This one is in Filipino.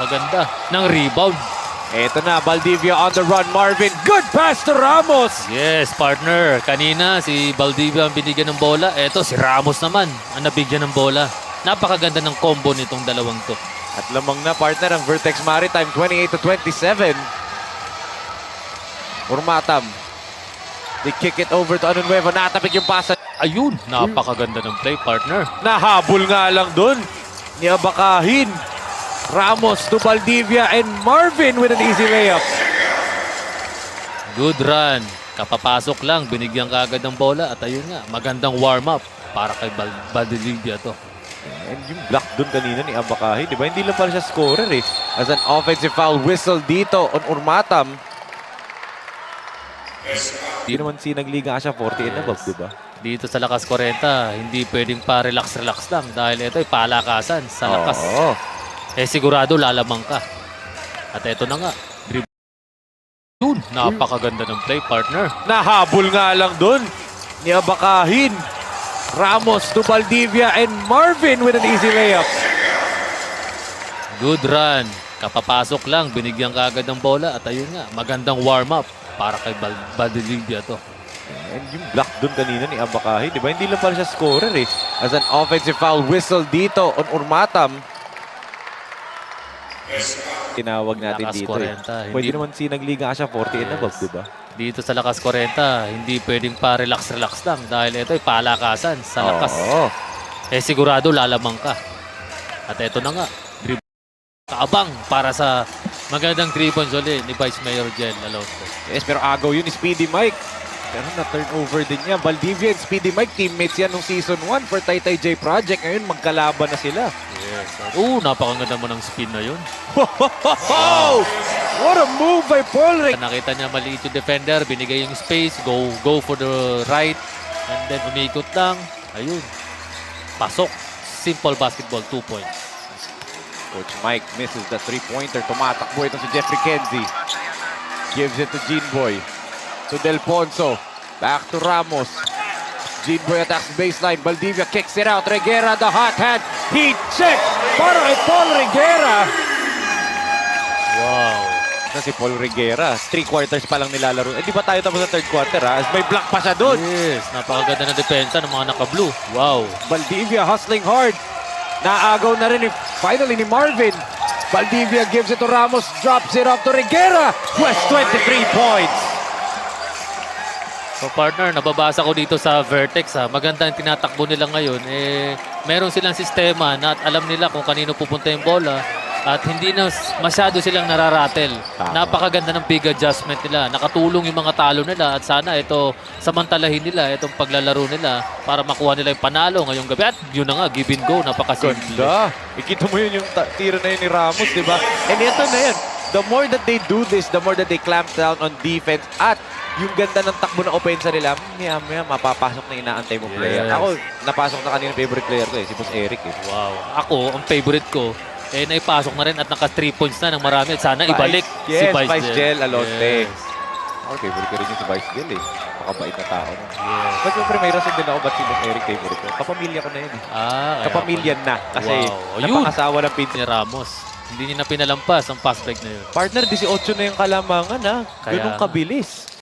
Napakaganda ng rebound. Eto na, Valdivia on the run. Marvin, good pass to Ramos. Yes, partner. Kanina si Valdivia ang binigyan ng bola. Eto si Ramos naman ang nabigyan ng bola. Napakaganda ng combo nitong dalawang to. At lamang na partner ang Vertex Maritime, 28-27. Urmatam. They kick it over to Anunueva. Natapik yung pasa. Ayun, napakaganda ng play, partner. Nahabol nga lang dun ni Abakahin. Ramos to Valdivia and Marvin with an easy layup. Good run. Kapapasok lang, binigyan kaagad ng bola. At ayun nga, magandang warm-up para kay Valdivia to. And yung block dun kanina ni Abakahin, di ba? Hindi lang pala siya scorer eh. As an offensive foul whistle dito on Urmatam. Di naman sinagliga siya 40 and above, di ba? Dito sa Lakas 40, hindi pwedeng pa relax-relax lang. Dahil ito ay palakasan sa lakas. Oo. Eh sigurado lalamang ka. At ito na nga. Yun, napakaganda ng play, partner. Nahabol nga lang dun ni Abakahin. Ramos to Valdivia and Marvin with an easy layup. Good run. Kapapasok lang, binigyan kaagad ng bola. At ayun nga, magandang warm-up para kay Valdivia to. And yung block dun kanina ni Abakahin, di ba? Hindi lang pala siya scorer eh. As an offensive foul whistle dito on Urmatam. Tinawag natin Lakas dito 40, eh. Pwede naman sinagliga siya 40 and above, di ba? Dito sa Lakas 40, hindi pwedeng pa relax-relax lang. Dahil ito ay palakasan sa lakas. Oo. Eh sigurado lalamang ka. At ito na nga. Kaabang para sa magandang 3 points ulit ni Vice Mayor Jen Alonso. Yes, pero agaw yun ni Speedy Mike. Pero na-turnover din niya. Valdivia and Speedy Mike, teammates yan nung season 1 for Taytay J Project. Ngayon, magkalaban na sila. Yes. Napakaganda mo ng spin na yun. What a move by Paul Rick. Nakita niya maliit yung defender, binigay yung space, go for the right, and then umikot lang. Ayun. Pasok. Simple basketball, 2 points. Coach Mike misses the three-pointer. Tumatakbo ito si Jeffrey Kenzie. Gives it to Gene Boy. To Del Ponzo. Back to Ramos. Gene Boy attacks the baseline. Valdivia kicks it out. Reguera, the hot hand. He checks para kay Paul Reguera. Wow. Si Paul Reguera, 3 quarters pa lang nilalaro. Eh, di ba tayo tapos sa 3rd quarter, ha? As may block pa siya doon. Yes, napakaganda ng depensa ng mga naka-blue. Wow. Valdivia hustling hard. Naagaw na rin finally ni Marvin. Valdivia gives it to Ramos, drops it off to Reguera. West 23 points. So partner, nababasa ko dito sa Vertex ha. Maganda ang tinatakbo nila ngayon. Meron silang sistema na alam nila kung kanino pupunta yung bola. At hindi na masyado silang nararatel. Tama. Napakaganda ng big adjustment nila. Nakatulong yung mga talo nila at sana ito samantalahin nila itong paglalaro nila para makuha nila yung panalo ngayong gabi. At yun na nga, give and go. Napakasimple. Ganda. Ikita mo yun yung tira na yun ni Ramos, di ba? And ito na yan. The more that they do this, the more that they clamp down on defense at yung ganda ng takbo ng opensa nila, maya mapapasok na inaantay mo player. Yes. Ako, napasok na kanina favorite player ko eh, si Boss Eric eh. Wow. Ako, ang favorite ko, naipasok na rin at naka 3 points na ng marami. At sana ibalik si Vice Jel Alonte. Yes. Ako, favorite ko rin yung si Vice Jel eh. Makabait na tao. Yes. But siyempre may rason din ako ba't si Boss Eric favorite ko. Kapamilya ko na yun eh. Kaya Kapamilya na. Kasi Wow. Ayun. napangasawa ng pinsan. ni Ramos. Hindi niya na pinalampas ang fast break na yun. Partner, 18 na yung kalamangan ha. Kaya Ganun nga. kabilis.